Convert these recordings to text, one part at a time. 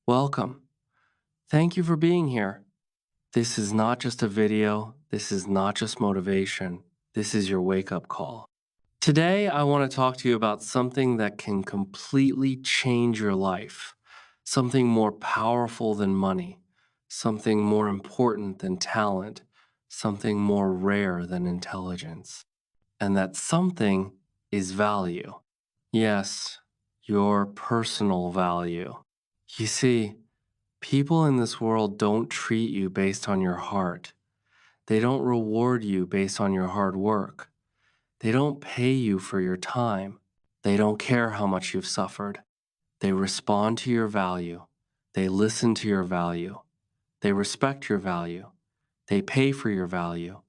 Welcome. Thank you for being here. This is not just a video. This is not just motivation. This is your wake-up call. Today, I want to talk to you about something that can completely change your life, something more powerful than money, something more important than talent, something more rare than intelligence. And that something is value. Yes, your personal value. You see, people in this world don't treat you based on your heart. They don't reward you based on your hard work. They don't pay you for your time. They don't care how much you've suffered. They respond to your value. They listen to your value. They respect your value. They pay for your value.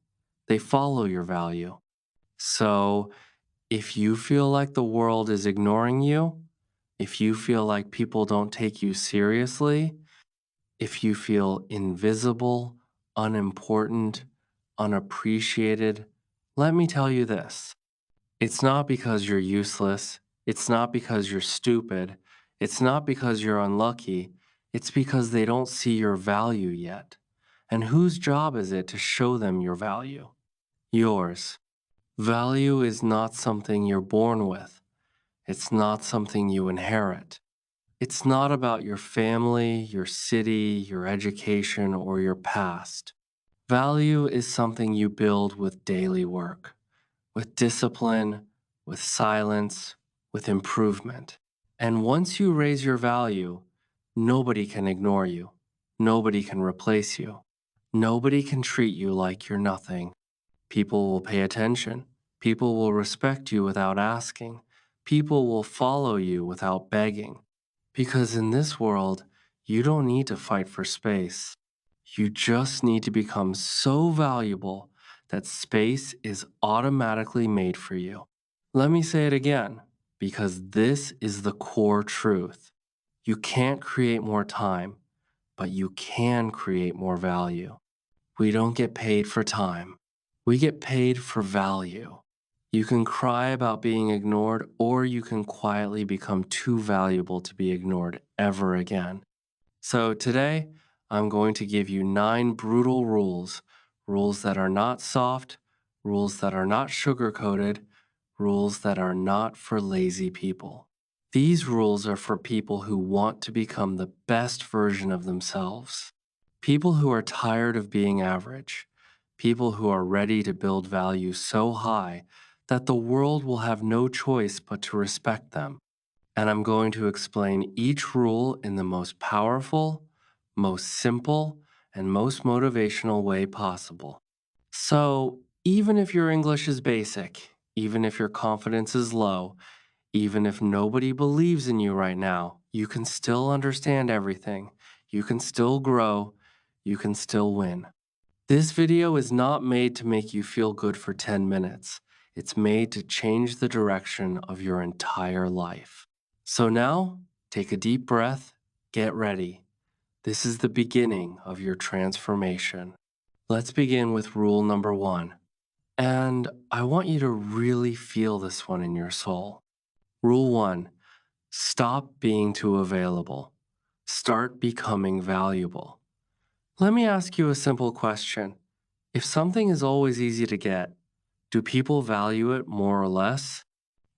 They follow your value. So, if you feel like the world is ignoring you, if you feel like people don't take you seriously, if you feel invisible, unimportant, unappreciated, let me tell you this. It's not because you're useless. It's not because you're stupid. It's not because you're unlucky. It's because they don't see your value yet. And whose job is it to show them your value? Yours. Value is not something you're born with. It's not something you inherit. It's not about your family, your city, your education, or your past. Value is something you build with daily work, with discipline, with silence, with improvement. And once you raise your value, nobody can ignore you. Nobody can replace you. Nobody can treat you like you're nothing. People will pay attention. People will respect you without asking. People will follow you without begging. Because in this world, you don't need to fight for space. You just need to become so valuable that space is automatically made for you. Let me say it again, because this is the core truth. You can't create more time, but you can create more value. We don't get paid for time. We get paid for value. You can cry about being ignored, or you can quietly become too valuable to be ignored ever again. So today, I'm going to give you 9 brutal rules, rules that are not soft, rules that are not sugar-coated, rules that are not for lazy people. These rules are for people who want to become the best version of themselves. People who are tired of being average. People who are ready to build value so high that the world will have no choice but to respect them. And I'm going to explain each rule in the most powerful, most simple, and most motivational way possible. So, even if your English is basic, even if your confidence is low, even if nobody believes in you right now, you can still understand everything. You can still grow. You can still win. This video is not made to make you feel good for 10 minutes. It's made to change the direction of your entire life. So now, take a deep breath, get ready. This is the beginning of your transformation. Let's begin with rule number 1. And I want you to really feel this one in your soul. Rule 1. Stop being too available. Start becoming valuable. Let me ask you a simple question. If something is always easy to get, do people value it more or less?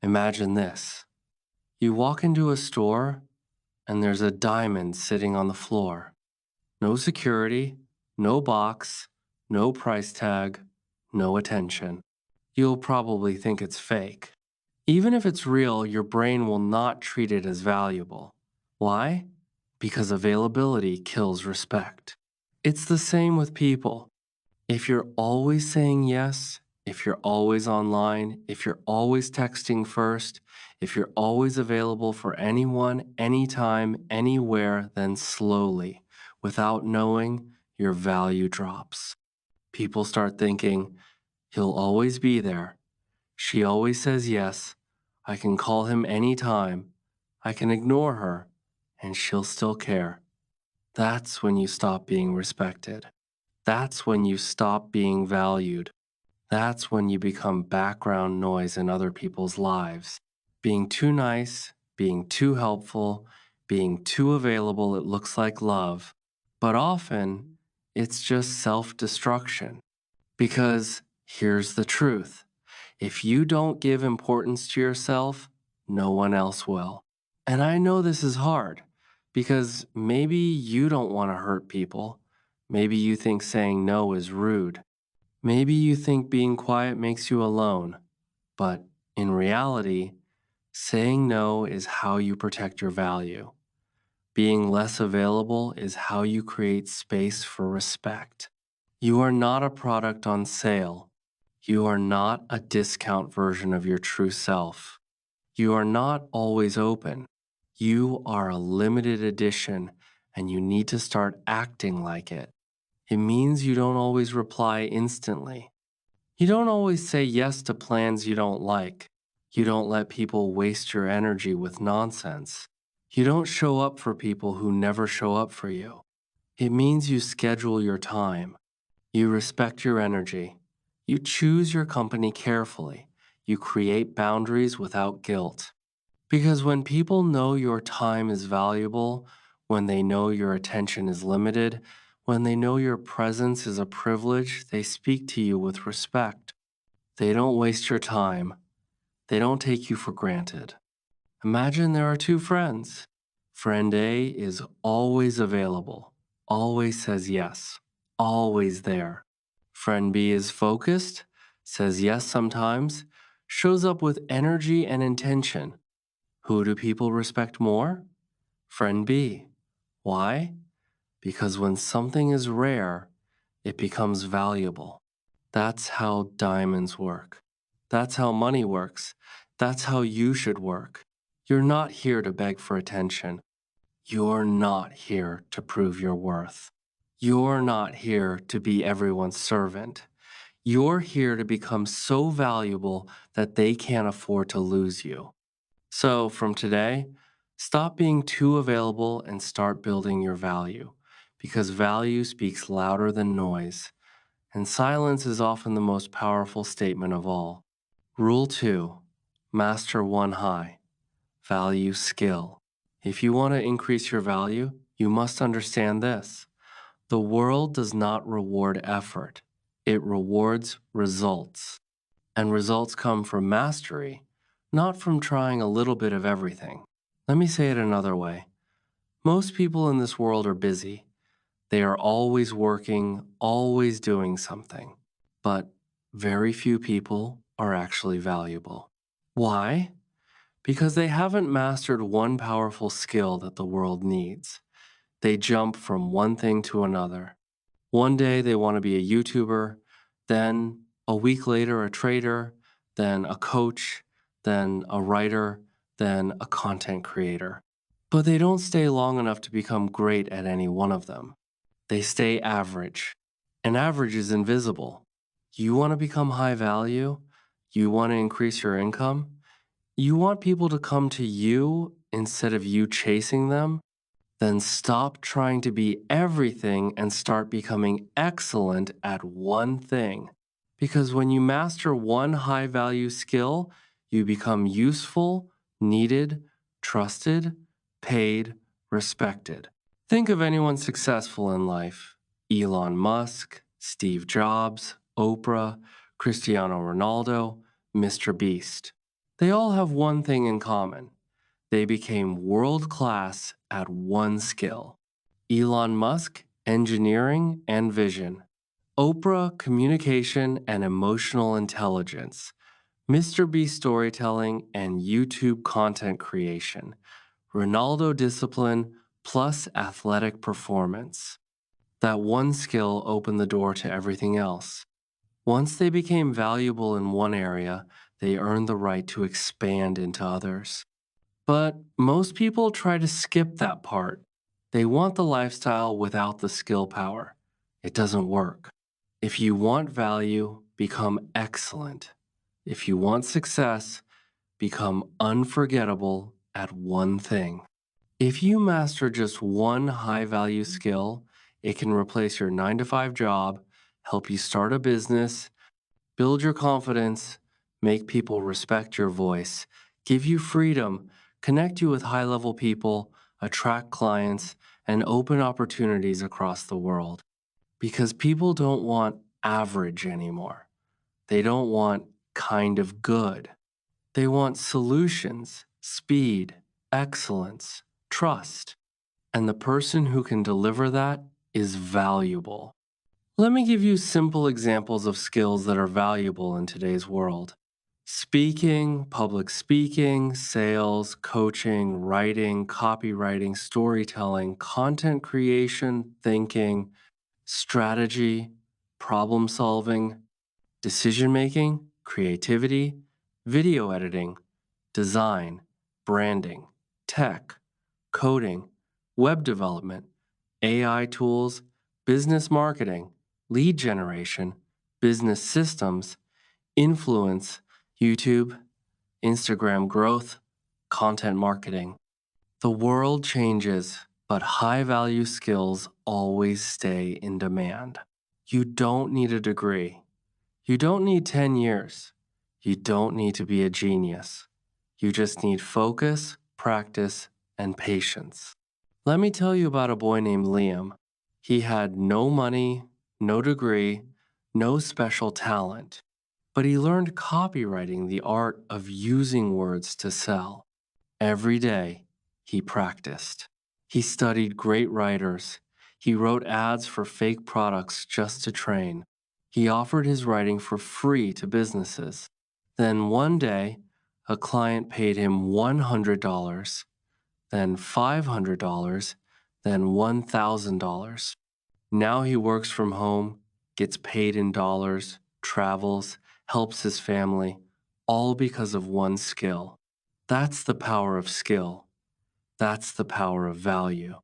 Imagine this. You walk into a store and there's a diamond sitting on the floor. No security, no box, no price tag, no attention. You'll probably think it's fake. Even if it's real, your brain will not treat it as valuable. Why? Because availability kills respect. It's the same with people. If you're always saying yes, if you're always online, if you're always texting first, if you're always available for anyone, anytime, anywhere, then slowly, without knowing, your value drops. People start thinking, he'll always be there. She always says yes. I can call him anytime. I can ignore her, and she'll still care. That's when you stop being respected. That's when you stop being valued. That's when you become background noise in other people's lives. Being too nice, being too helpful, Being too available, it looks like love, but often it's just self destruction. Because here's the truth: if you don't give importance to yourself, no one else will. And I know this is hard because maybe you don't want to hurt people. Maybe you think saying no is rude. Maybe you think being quiet makes you alone. But in reality, saying no is how you protect your value. Being less available is how you create space for respect. You are not a product on sale. You are not a discount version of your true self. You are not always open. You are a limited edition, and you need to start acting like it. It means you don't always reply instantly. You don't always say yes to plans you don't like. You don't let people waste your energy with nonsense. You don't show up for people who never show up for you. It means you schedule your time. You respect your energy. You choose your company carefully. You create boundaries without guilt. Because when people know your time is valuable, when they know your attention is limited, when they know your presence is a privilege, they speak to you with respect. They don't waste your time. They don't take you for granted. Imagine there are two friends. Friend A is always available, always says yes, always there. Friend B is focused, says yes sometimes, shows up with energy and intention. Who do people respect more? Friend B. Why? Because when something is rare, it becomes valuable. That's how diamonds work. That's how money works. That's how you should work. You're not here to beg for attention. You're not here to prove your worth. You're not here to be everyone's servant. You're here to become so valuable that they can't afford to lose you. So, from today, stop being too available and start building your value, because value speaks louder than noise, and silence is often the most powerful statement of all. Rule 2: Master one high, value skill. If you want to increase your value, you must understand this: the world does not reward effort, it rewards results. And results come from mastery, not from trying a little bit of everything. Let me say it another way. Most people in this world are busy. They are always working, always doing something. But very few people are actually valuable. Why? Because they haven't mastered one powerful skill that the world needs. They jump from one thing to another. One day they want to be a YouTuber, then a week later a trader, then a coach, then a writer, then a content creator. But they don't stay long enough to become great at any one of them. They stay average. And average is invisible. You want to become high value? You want to increase your income? You want people to come to you instead of you chasing them? Then stop trying to be everything and start becoming excellent at one thing. Because when you master one high value skill, you become useful, needed, trusted, paid, respected. Think of anyone successful in life: Elon Musk, Steve Jobs, Oprah, Cristiano Ronaldo, Mr. Beast. They all have one thing in common: they became world class at one skill. Elon Musk, engineering and vision. Oprah, communication and emotional intelligence. Mr. Beast, storytelling and YouTube content creation. Ronaldo, discipline plus athletic performance. That one skill opened the door to everything else. Once they became valuable in one area, they earned the right to expand into others. But most people try to skip that part. They want the lifestyle without the skill power. It doesn't work. If you want value, become excellent. If you want success, become unforgettable at one thing. If you master just one high value skill, it can replace your 9 to 5 job, help you start a business, build your confidence, make people respect your voice, give you freedom, connect you with high level people, attract clients, and open opportunities across the world. Because people don't want average anymore. They don't want kind of good. They want solutions, speed, excellence, trust. And the person who can deliver that is valuable. Let me give you simple examples of skills that are valuable in today's world. Speaking, public speaking, sales, coaching, writing, copywriting, storytelling, content creation, thinking, strategy, problem solving, decision making, creativity, video editing, design, branding, tech, coding, web development, AI tools, business marketing, lead generation, business systems, influence, YouTube, Instagram growth, content marketing. The world changes, but high value skills always stay in demand. You don't need a degree. You don't need 10 years. You don't need to be a genius. You just need focus, practice, and patience. Let me tell you about a boy named Liam. He had no money, no degree, no special talent, but he learned copywriting, the art of using words to sell. Every day, he practiced. He studied great writers. He wrote ads for fake products just to train. He offered his writing for free to businesses. Then one day, a client paid him $100, then $500, then $1,000. Now he works from home, gets paid in dollars, travels, helps his family, all because of one skill. That's the power of skill. That's the power of value.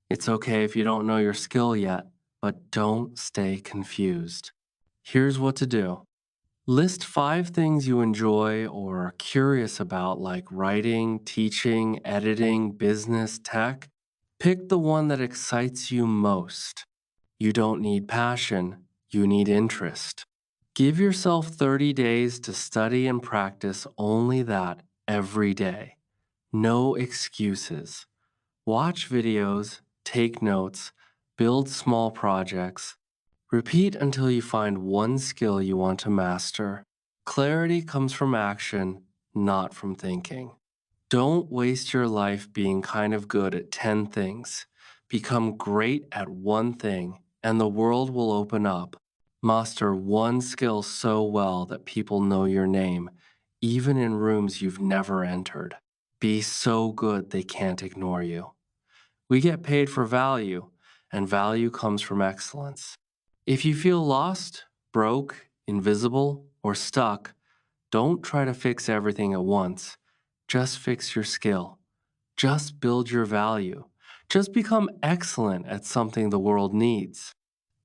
It's okay if you don't know your skill yet, but don't stay confused. Here's what to do. List 5 things you enjoy or are curious about, like writing, teaching, editing, business, tech. Pick the one that excites you most. You don't need passion, you need interest. Give yourself 30 days to study and practice only that every day. No excuses. Watch videos, take notes, build small projects. Repeat until you find one skill you want to master. Clarity comes from action, not from thinking. Don't waste your life being kind of good at 10 things. Become great at one thing, and the world will open up. Master one skill so well that people know your name, even in rooms you've never entered. Be so good they can't ignore you. We get paid for value, and value comes from excellence. If you feel lost, broke, invisible, or stuck, don't try to fix everything at once. Just fix your skill. Just build your value. Just become excellent at something the world needs.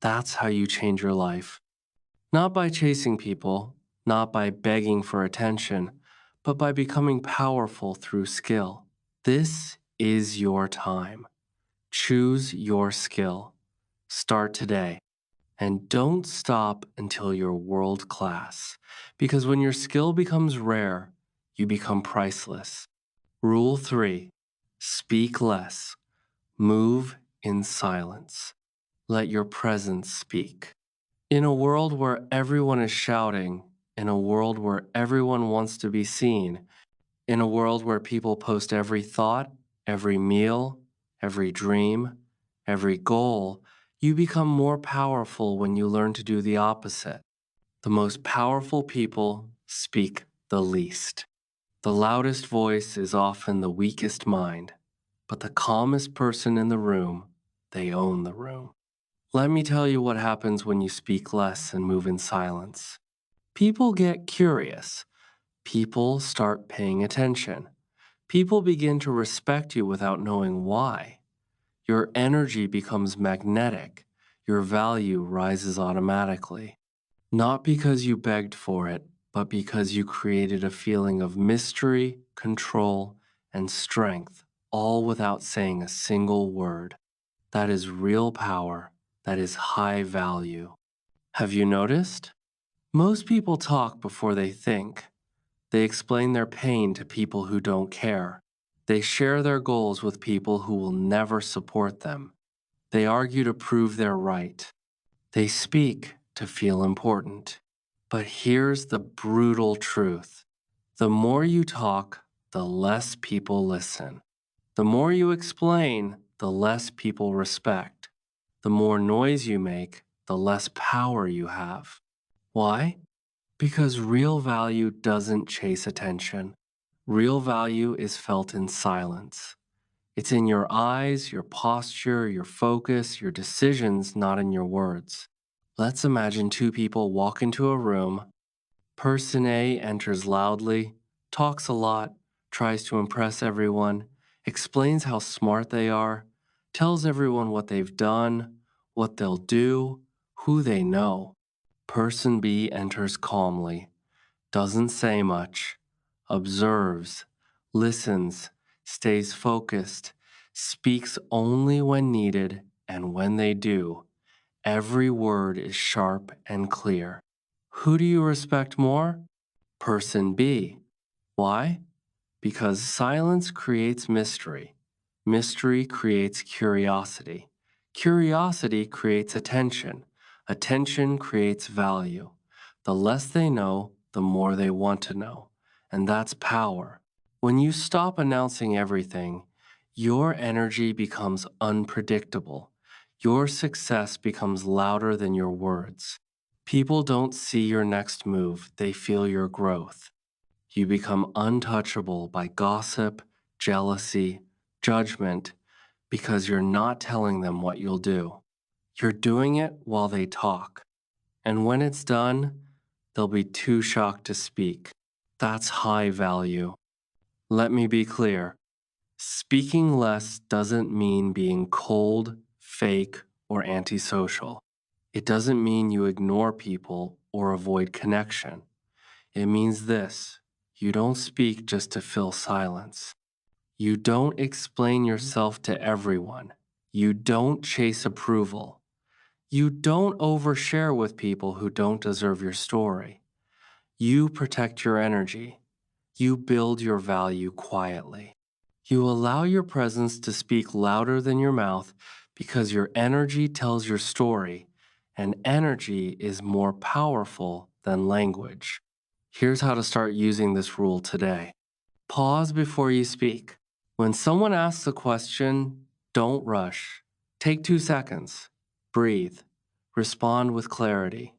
That's how you change your life. Not by chasing people, not by begging for attention, but by becoming powerful through skill. This is your time. Choose your skill. Start today. And don't stop until you're world class. Because when your skill becomes rare, you become priceless. Rule 3. Speak less. Move in silence. Let your presence speak. In a world where everyone is shouting, in a world where everyone wants to be seen, in a world where people post every thought, every meal, every dream, every goal, you become more powerful when you learn to do the opposite. The most powerful people speak the least. The loudest voice is often the weakest mind, but the calmest person in the room, they own the room. Let me tell you what happens when you speak less and move in silence. People get curious. People start paying attention. People begin to respect you without knowing why. Your energy becomes magnetic. Your value rises automatically. Not because you begged for it, but because you created a feeling of mystery, control, and strength, all without saying a single word. That is real power. That is high value. Have you noticed? Most people talk before they think. They explain their pain to people who don't care. They share their goals with people who will never support them. They argue to prove they're right. They speak to feel important. But here's the brutal truth. The more you talk, the less people listen. The more you explain, the less people respect. The more noise you make, the less power you have. Why? Because real value doesn't chase attention. Real value is felt in silence. It's in your eyes, your posture, your focus, your decisions, not in your words. Let's imagine two people walk into a room. Person A enters loudly, talks a lot, tries to impress everyone, explains how smart they are, tells everyone what they've done, what they'll do, who they know. Person B enters calmly, doesn't say much, observes, listens, stays focused, speaks only when needed, and when they do, every word is sharp and clear. Who do you respect more? Person B. Why? Because silence creates mystery. Mystery creates curiosity. Curiosity creates attention. Attention creates value. The less they know, the more they want to know. And that's power. When you stop announcing everything, your energy becomes unpredictable. Your success becomes louder than your words. People don't see your next move, they feel your growth. You become untouchable by gossip, jealousy, judgment, because you're not telling them what you'll do. You're doing it while they talk. And when it's done, they'll be too shocked to speak. That's high value. Let me be clear. Speaking less doesn't mean being cold, fake, or antisocial. It doesn't mean you ignore people or avoid connection. It means this: you don't speak just to fill silence. You don't explain yourself to everyone. You don't chase approval. You don't overshare with people who don't deserve your story. You protect your energy. You build your value quietly. You allow your presence to speak louder than your mouth because your energy tells your story, and energy is more powerful than language. Here's how to start using this rule today. Pause before you speak. When someone asks a question, don't rush. Take 2 seconds. Breathe. Respond with clarity.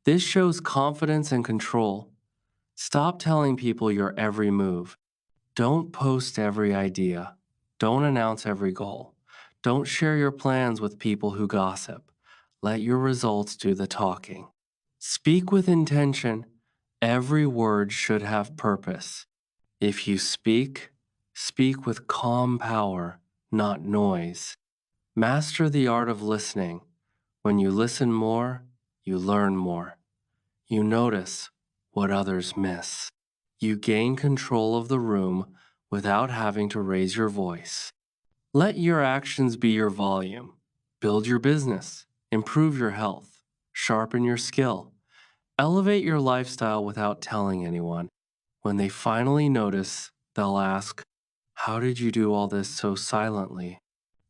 This shows confidence and control. Stop telling people your every move. Don't post every idea. Don't announce every goal. Don't share your plans with people who gossip. Let your results do the talking. Speak with intention. Every word should have purpose. If you speak, speak with calm power, not noise. Master the art of listening. When you listen more, you learn more. You notice what others miss. You gain control of the room without having to raise your voice. Let your actions be your volume. Build your business, improve your health, sharpen your skill, elevate your lifestyle without telling anyone. When they finally notice, they'll ask, "How did you do all this so silently?"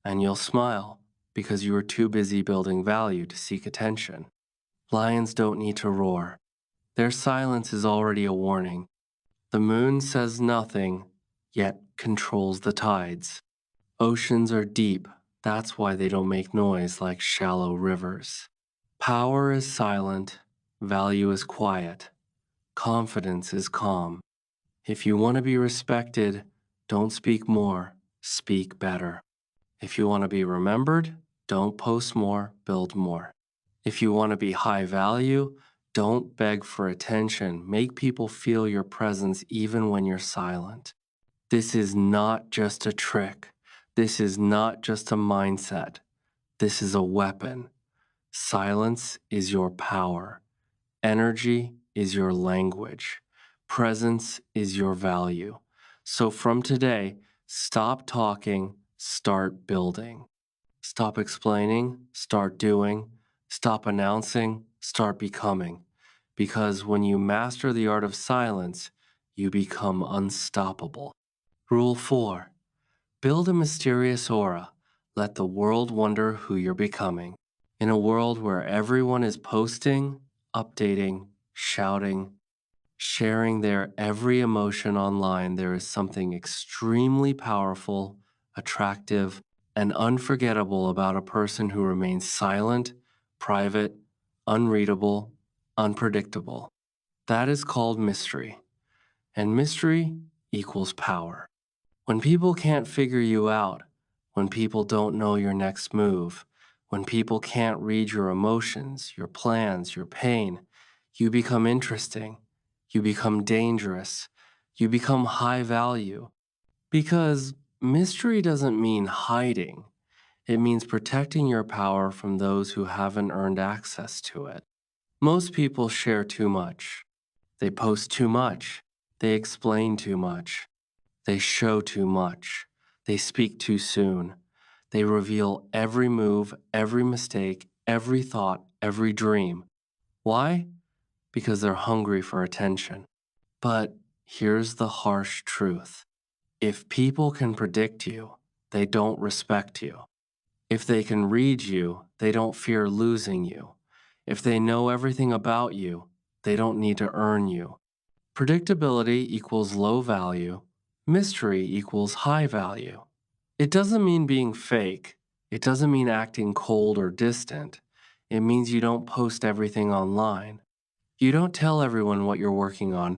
And you'll smile because you were too busy building value to seek attention. Lions don't need to roar. Their silence is already a warning. The moon says nothing, yet controls the tides. Oceans are deep, that's why they don't make noise like shallow rivers. Power is silent, value is quiet, confidence is calm. If you want to be respected, don't speak more, speak better. If you want to be remembered, don't post more, build more. If you want to be high value, don't beg for attention. Make people feel your presence even when you're silent. This is not just a trick. This is not just a mindset. This is a weapon. Silence is your power. Energy is your language. Presence is your value. So from today, stop talking, start building. Stop explaining, start doing. Stop announcing, start becoming. Because when you master the art of silence, you become unstoppable. Rule 4. Build a mysterious aura. Let the world wonder who you're becoming. In a world where everyone is posting, updating, shouting, sharing their every emotion online, there is something extremely powerful, attractive, and unforgettable about a person who remains silent, private, unreadable, unpredictable. That is called mystery, and mystery equals power. When people can't figure you out, when people don't know your next move, when people can't read your emotions, your plans, your pain, you become interesting, you become dangerous, you become high value. Because mystery doesn't mean hiding, it means protecting your power from those who haven't earned access to it. Most people share too much. They post too much. They explain too much. They show too much. They speak too soon. They reveal every move, every mistake, every thought, every dream. Why? Because they're hungry for attention. But here's the harsh truth. If people can predict you, they don't respect you. If they can read you, they don't fear losing you. If they know everything about you, they don't need to earn you. Predictability equals low value. Mystery equals high value. It doesn't mean being fake. It doesn't mean acting cold or distant. It means you don't post everything online. You don't tell everyone what you're working on.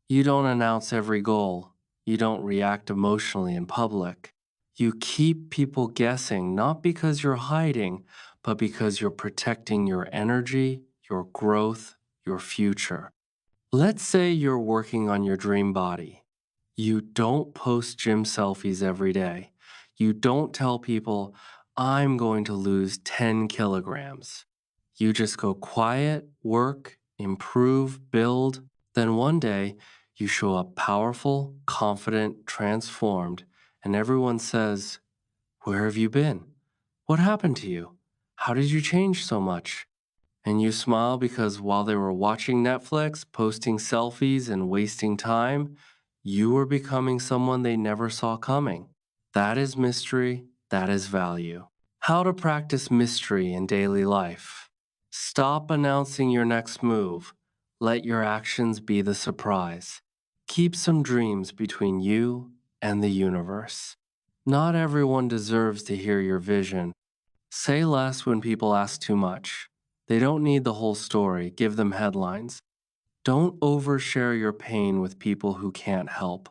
You don't announce every goal. You don't react emotionally in public. You keep people guessing not because you're hiding, but because you're protecting your energy, your growth, your future. Let's say you're working on your dream body. You don't post gym selfies every day. You don't tell people, I'm going to lose 10 kilograms. You just go quiet, work, improve, build. Then one day, you show up powerful, confident, transformed, and everyone says, where have you been? What happened to you? How did you change so much? And you smile because while they were watching Netflix, posting selfies, and wasting time, you were becoming someone they never saw coming. That is mystery, that is value. How to practice mystery in daily life. Stop announcing your next move. Let your actions be the surprise. Keep some dreams between you and the universe. Not everyone deserves to hear your vision. Say less when people ask too much. They don't need the whole story, give them headlines. Don't overshare your pain with people who can't help.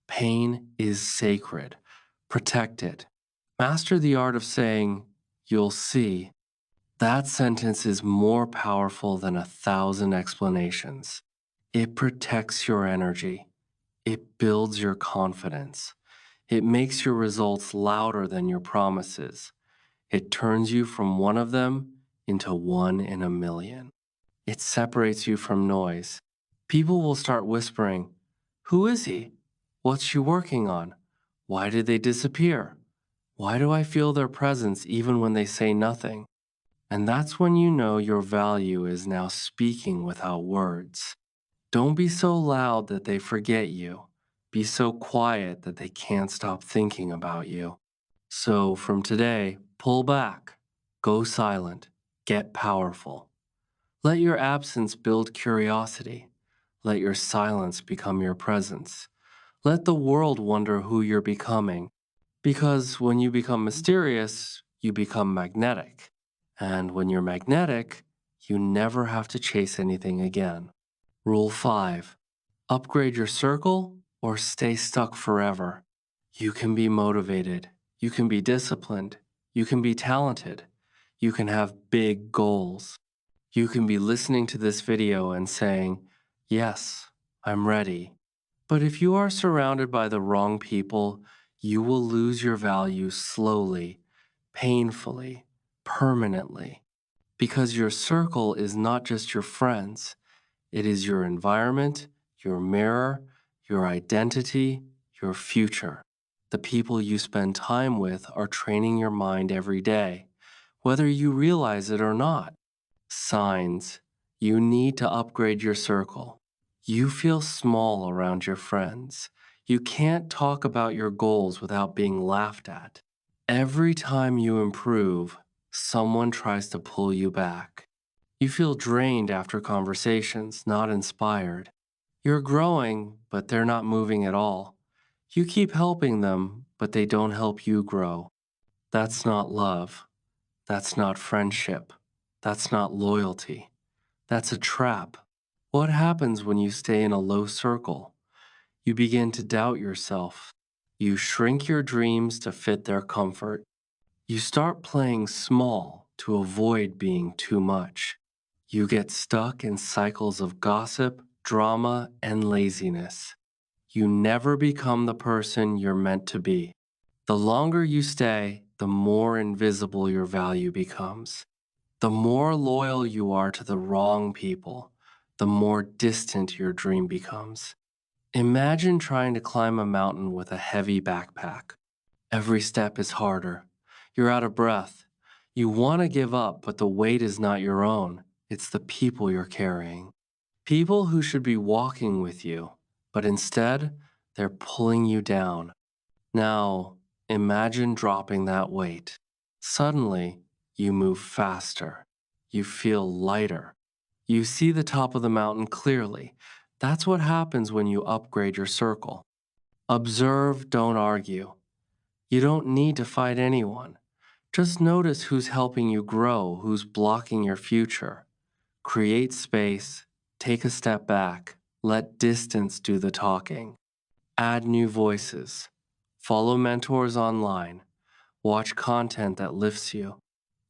Pain is sacred. Protect it. Master the art of saying, you'll see. That sentence is more powerful than 1,000 explanations. It protects your energy. It builds your confidence. It makes your results louder than your promises. It turns you from one of them into one in a million. It separates you from noise. People will start whispering, who is he? What's she working on? Why did they disappear? Why do I feel their presence even when they say nothing? And that's when you know your value is now speaking without words. Don't be so loud that they forget you. Be so quiet that they can't stop thinking about you. So from today, pull back, go silent, get powerful. Let your absence build curiosity. Let your silence become your presence. Let the world wonder who you're becoming. Because when you become mysterious, you become magnetic. And when you're magnetic, you never have to chase anything again. Rule 5. Upgrade your circle or stay stuck forever. You can be motivated. You can be disciplined. You can be talented. You can have big goals. You can be listening to this video and saying, yes, I'm ready. But if you are surrounded by the wrong people, you will lose your value slowly, painfully, permanently. Because your circle is not just your friends, it is your environment, your mirror, your identity, your future. The people you spend time with are training your mind every day, whether you realize it or not. Signs. You need to upgrade your circle. You feel small around your friends. You can't talk about your goals without being laughed at. Every time you improve, someone tries to pull you back. You feel drained after conversations, not inspired. You're growing, but they're not moving at all. You keep helping them, but they don't help you grow. That's not love. That's not friendship. That's not loyalty. That's a trap. What happens when you stay in a low circle? You begin to doubt yourself. You shrink your dreams to fit their comfort. You start playing small to avoid being too much. You get stuck in cycles of gossip, drama, and laziness. You never become the person you're meant to be. The longer you stay, the more invisible your value becomes. The more loyal you are to the wrong people, the more distant your dream becomes. Imagine trying to climb a mountain with a heavy backpack. Every step is harder. You're out of breath. You want to give up, but the weight is not your own. It's the people you're carrying. People who should be walking with you, but instead, they're pulling you down. Now, imagine dropping that weight. Suddenly, you move faster. You feel lighter. You see the top of the mountain clearly. That's what happens when you upgrade your circle. Observe, don't argue. You don't need to fight anyone. Just notice who's helping you grow, who's blocking your future. Create space, take a step back, let distance do the talking. Add new voices. Follow mentors online. Watch content that lifts you.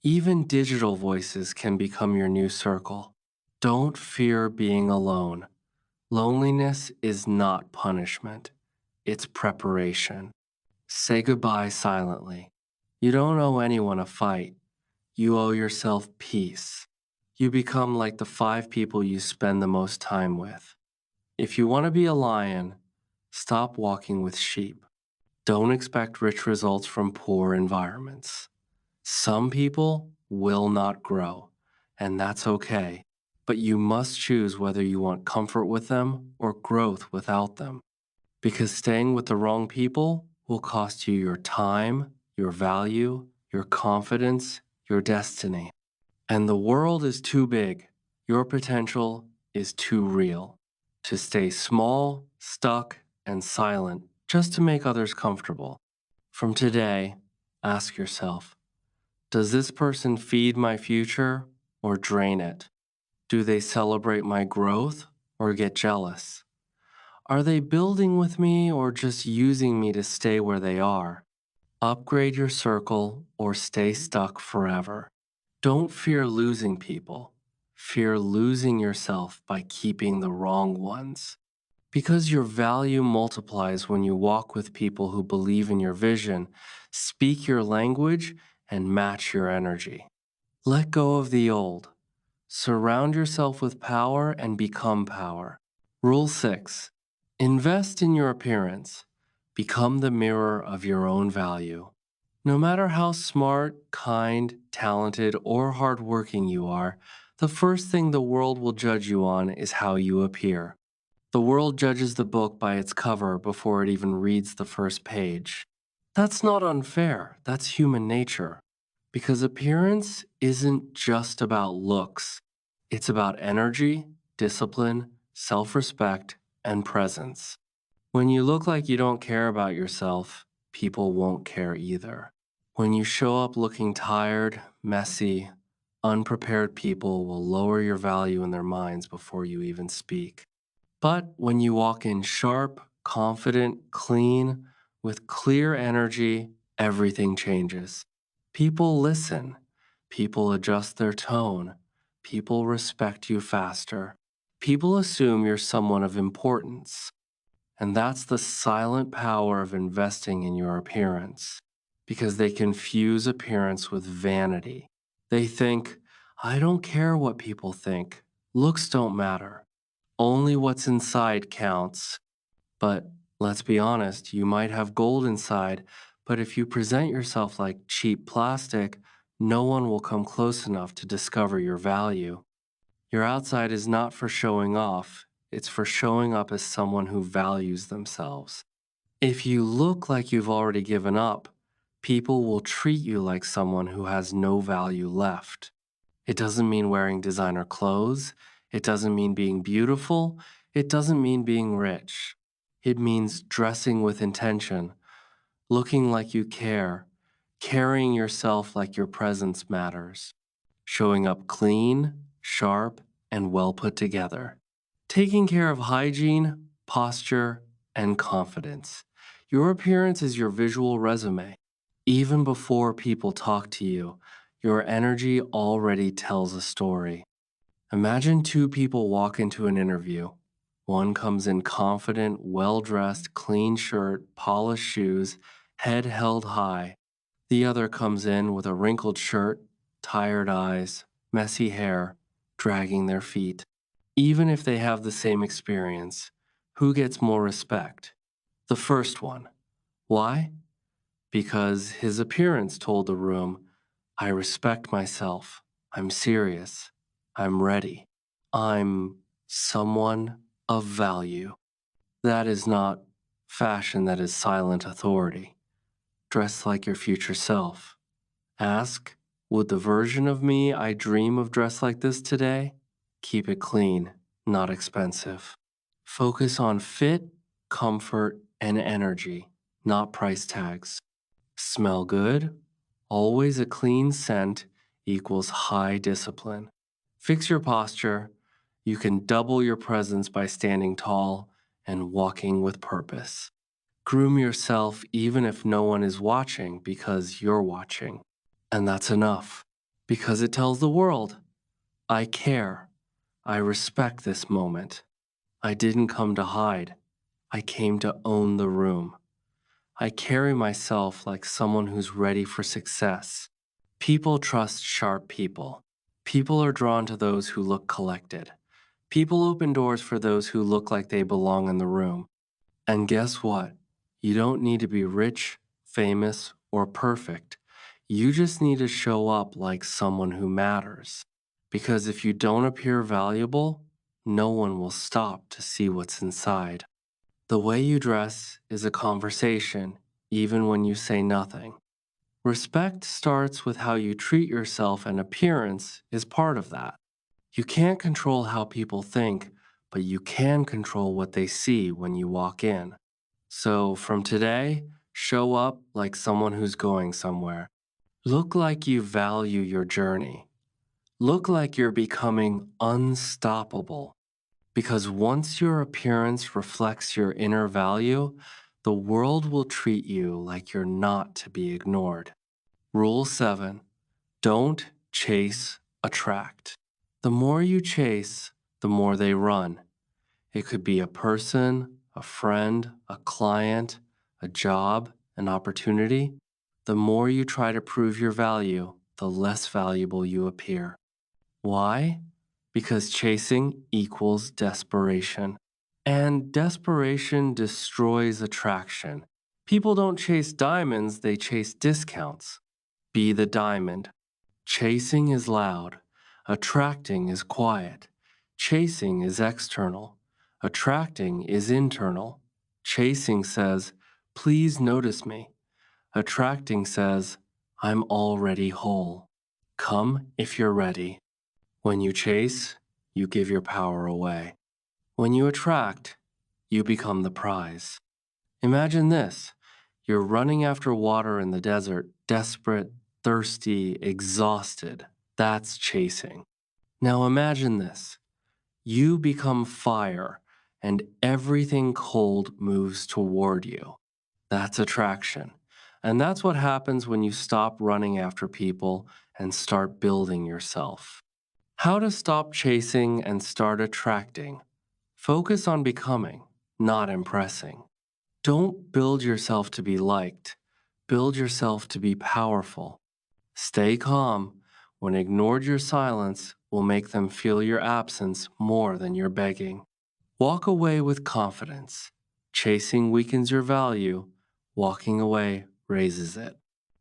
Even digital voices can become your new circle. Don't fear being alone. Loneliness is not punishment, it's preparation. Say goodbye silently. You don't owe anyone a fight. You owe yourself peace. You become like the 5 people you spend the most time with. If you want to be a lion, stop walking with sheep. Don't expect rich results from poor environments. Some people will not grow, and that's okay. But you must choose whether you want comfort with them or growth without them. Because staying with the wrong people will cost you your time, your value, your confidence, your destiny. And the world is too big. Your potential is too real. To stay small, stuck, and silent just to make others comfortable. From today, ask yourself, does this person feed my future or drain it? Do they celebrate my growth or get jealous? Are they building with me or just using me to stay where they are? Upgrade your circle or stay stuck forever. Don't fear losing people. Fear losing yourself by keeping the wrong ones. Because your value multiplies when you walk with people who believe in your vision, speak your language, and match your energy. Let go of the old. Surround yourself with power and become power. Rule 6. Invest in your appearance. Become the mirror of your own value. No matter how smart, kind, talented, or hardworking you are, the first thing the world will judge you on is how you appear. The world judges the book by its cover before it even reads the first page. That's not unfair, that's human nature. Because appearance isn't just about looks, it's about energy, discipline, self respect, and presence. When you look like you don't care about yourself, people won't care either. When you show up looking tired, messy, unprepared, people will lower your value in their minds before you even speak. But when you walk in sharp, confident, clean, with clear energy, everything changes. People listen. People adjust their tone. People respect you faster. People assume you're someone of importance. And that's the silent power of investing in your appearance. Because they confuse appearance with vanity. They think, I don't care what people think. Looks don't matter. Only what's inside counts. But let's be honest, you might have gold inside, but if you present yourself like cheap plastic, no one will come close enough to discover your value. Your outside is not for showing off, it's for showing up as someone who values themselves. If you look like you've already given up, people will treat you like someone who has no value left. It doesn't mean wearing designer clothes. It doesn't mean being beautiful. It doesn't mean being rich. It means dressing with intention, looking like you care, carrying yourself like your presence matters, showing up clean, sharp, and well put together. Taking care of hygiene, posture, and confidence. Your appearance is your visual resume. Even before people talk to you, your energy already tells a story. Imagine two people walk into an interview. One comes in confident, well dressed, clean shirt, polished shoes, head held high. The other comes in with a wrinkled shirt, tired eyes, messy hair, dragging their feet. Even if they have the same experience, who gets more respect? The first one. Why? Because his appearance told the room, I respect myself. I'm serious. I'm ready. I'm someone of value. That is not fashion, that is silent authority. Dress like your future self. Ask, would the version of me I dream of dress like this today? Keep it clean, not expensive. Focus on fit, comfort, and energy, not price tags. Smell good, always a clean scent equals high discipline. Fix your posture. You can double your presence by standing tall and walking with purpose. Groom yourself even if no one is watching because you're watching. And that's enough because it tells the world, I care. I respect this moment. I didn't come to hide. I came to own the room. I carry myself like someone who's ready for success. People trust sharp people. People are drawn to those who look collected. People open doors for those who look like they belong in the room. And guess what? You don't need to be rich, famous, or perfect. You just need to show up like someone who matters. Because if you don't appear valuable, no one will stop to see what's inside. The way you dress is a conversation, even when you say nothing. Respect starts with how you treat yourself, and appearance is part of that. You can't control how people think, but you can control what they see when you walk in. So from today, show up like someone who's going somewhere. Look like you value your journey. Look like you're becoming unstoppable. Because once your appearance reflects your inner value, the world will treat you like you're not to be ignored. Rule 7. Don't chase, attract. The more you chase, the more they run. It could be a person, a friend, a client, a job, an opportunity. The more you try to prove your value, the less valuable you appear. Why? Because chasing equals desperation. And desperation destroys attraction. People don't chase diamonds, they chase discounts. Be the diamond. Chasing is loud. Attracting is quiet. Chasing is external. Attracting is internal. Chasing says, please notice me. Attracting says, I'm already whole. Come if you're ready. When you chase, you give your power away. When you attract, you become the prize. Imagine this. You're running after water in the desert, desperate, thirsty, exhausted. That's chasing. Now imagine this. You become fire, and everything cold moves toward you. That's attraction. And that's what happens when you stop running after people and start building yourself. How to stop chasing and start attracting. Focus on becoming, not impressing. Don't build yourself to be liked. Build yourself to be powerful. Stay calm. When ignored, your silence will make them feel your absence more than your begging. Walk away with confidence. Chasing weakens your value. Walking away raises it.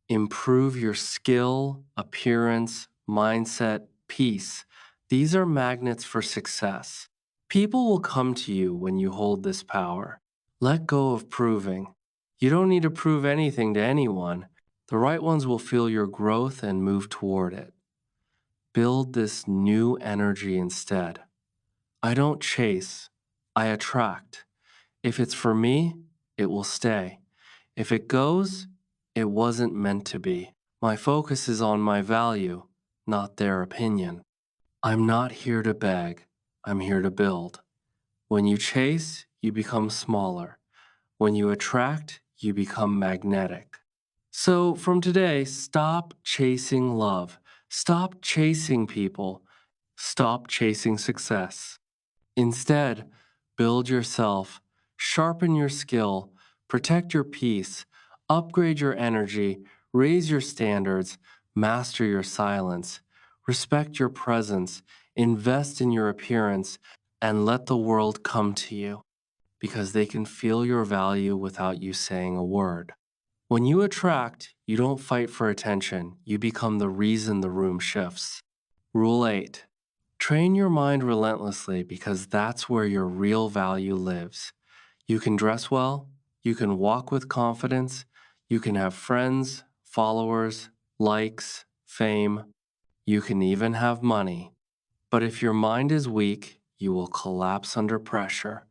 Improve your skill, appearance, mindset, peace. These are magnets for success. People will come to you when you hold this power. Let go of proving. You don't need to prove anything to anyone. The right ones will feel your growth and move toward it. Build this new energy instead. I don't chase, I attract. If it's for me, it will stay. If it goes, it wasn't meant to be. My focus is on my value, not their opinion. I'm not here to beg, I'm here to build. When you chase, you become smaller. When you attract, you become magnetic. So from today, stop chasing love. Stop chasing people. Stop chasing success. Instead, build yourself, sharpen your skill, protect your peace, upgrade your energy, raise your standards, master your silence, respect your presence, invest in your appearance, and let the world come to you because they can feel your value without you saying a word. When you attract, you don't fight for attention, you become the reason the room shifts. Rule 8. Train your mind relentlessly because that's where your real value lives. You can dress well, you can walk with confidence, you can have friends, followers, likes, fame, you can even have money. But if your mind is weak, you will collapse under pressure.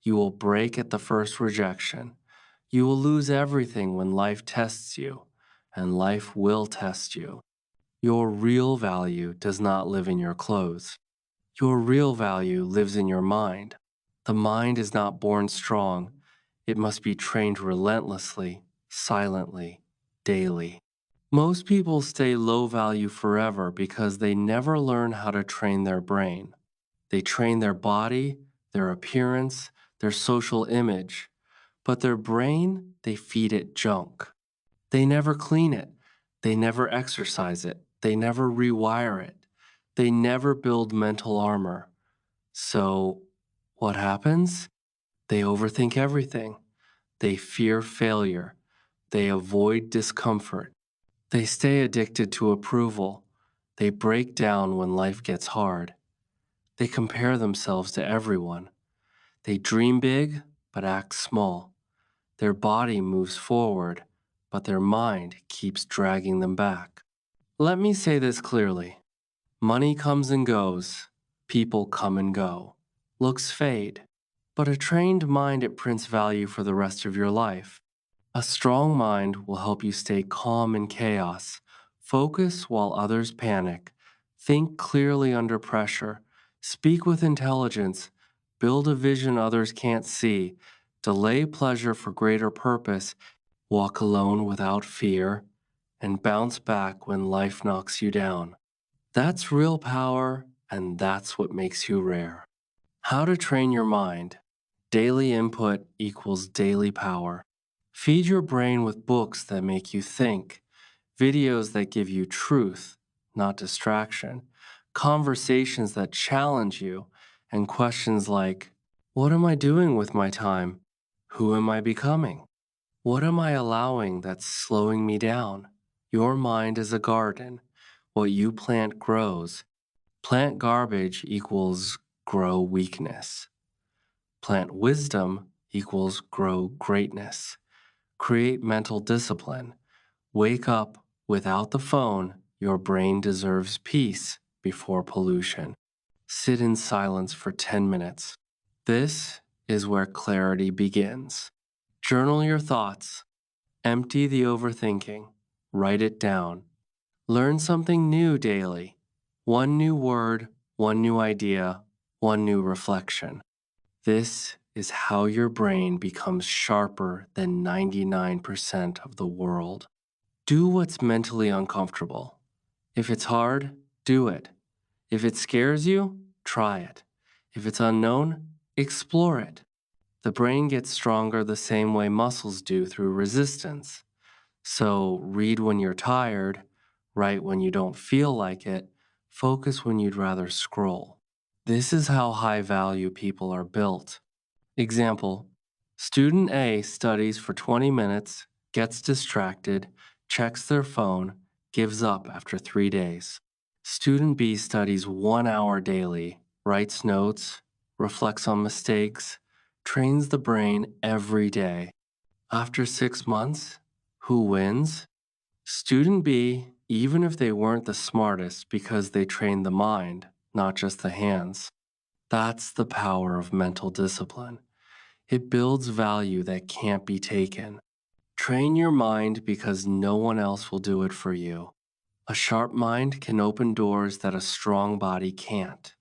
You will break at the first rejection. You will lose everything when life tests you, and life will test you. Your real value does not live in your clothes. Your real value lives in your mind. The mind is not born strong. It must be trained relentlessly, silently, daily. Most people stay low value forever because they never learn how to train their brain. They train their body, their appearance, their social image, but their brain, they feed it junk. They never clean it. They never exercise it. They never rewire it. They never build mental armor. So, what happens? They overthink everything. They fear failure. They avoid discomfort. They stay addicted to approval. They break down when life gets hard. They compare themselves to everyone. They dream big, but act small. Their body moves forward, but their mind keeps dragging them back. Let me say this clearly. Money comes and goes. People come and go. Looks fade. But a trained mind it prints value for the rest of your life. A strong mind will help you stay calm in chaos, focus while others panic, think clearly under pressure, speak with intelligence, build a vision others can't see, delay pleasure for greater purpose, walk alone without fear, and bounce back when life knocks you down. That's real power, and that's what makes you rare. How to train your mind. Daily input equals daily power. Feed your brain with books that make you think, videos that give you truth, not distraction, conversations that challenge you, and questions like, what am I doing with my time? Who am I becoming? What am I allowing that's slowing me down? Your mind is a garden. What you plant grows. Plant garbage equals grow weakness. Plant wisdom equals grow greatness. Create mental discipline. Wake up without the phone. Your brain deserves peace before pollution. Sit in silence for 10 minutes. This is where clarity begins. Journal your thoughts. Empty the overthinking. Write it down. Learn something new daily. One new word, one new idea, one new reflection. This is how your brain becomes sharper than 99% of the world. Do what's mentally uncomfortable. If it's hard, do it. If it scares you, try it. If it's unknown, explore it. The brain gets stronger the same way muscles do through resistance. So read when you're tired, write when you don't feel like it, focus when you'd rather scroll. This is how high value people are built. Example, student A studies for 20 minutes, gets distracted, checks their phone, gives up after 3 days. Student B studies 1 hour daily, writes notes, reflects on mistakes, trains the brain every day. After 6 months, who wins? Student B, even if they weren't the smartest because they trained the mind, not just the hands. That's the power of mental discipline. It builds value that can't be taken. Train your mind because no one else will do it for you. A sharp mind can open doors that a strong body can't.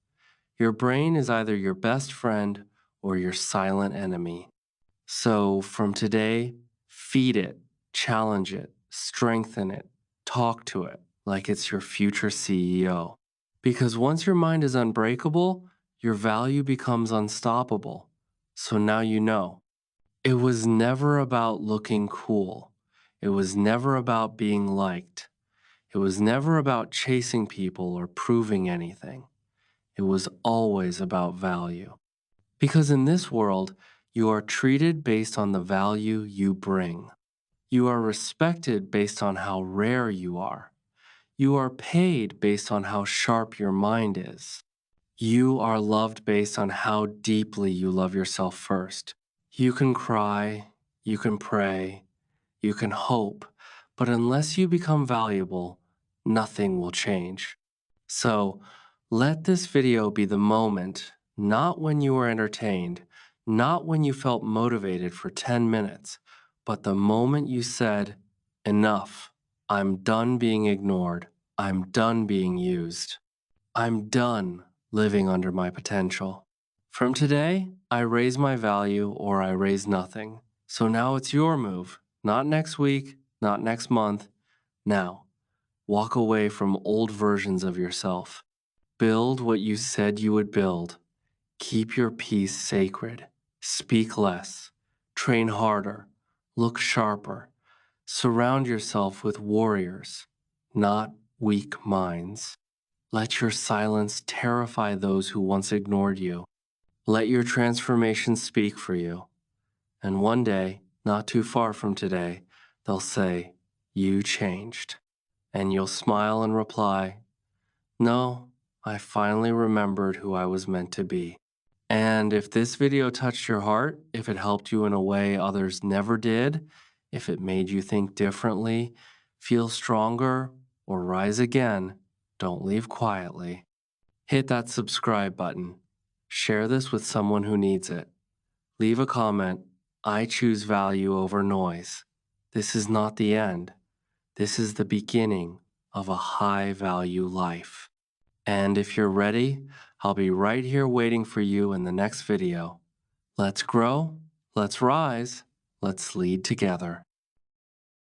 Your brain is either your best friend or your silent enemy. So from today, feed it, challenge it, strengthen it, talk to it like it's your future CEO. Because once your mind is unbreakable, your value becomes unstoppable. So now you know. It was never about looking cool. It was never about being liked. It was never about chasing people or proving anything. It was always about value. Because in this world, you are treated based on the value you bring. You are respected based on how rare you are. You are paid based on how sharp your mind is. You are loved based on how deeply you love yourself first. You can cry, you can pray, you can hope, but unless you become valuable, nothing will change. So let this video be the moment, not when you were entertained, not when you felt motivated for 10 minutes, but the moment you said, enough, I'm done being ignored, I'm done being used, I'm done living under my potential. From today, I raise my value or I raise nothing. So now it's your move, not next week, not next month, now. Walk away from old versions of yourself. Build what you said you would build. Keep your peace sacred. Speak less. Train harder. Look sharper. Surround yourself with warriors, not weak minds. Let your silence terrify those who once ignored you. Let your transformation speak for you. And one day, not too far from today, they'll say, "You changed." And you'll smile and reply, "No, I finally remembered who I was meant to be." And if this video touched your heart, if it helped you in a way others never did, if it made you think differently, feel stronger, or rise again, don't leave quietly. Hit that subscribe button. Share this with someone who needs it. Leave a comment. I choose value over noise. This is not the end. This is the beginning of a high value life. And if you're ready, I'll be right here waiting for you in the next video. Let's grow, let's rise, let's lead together.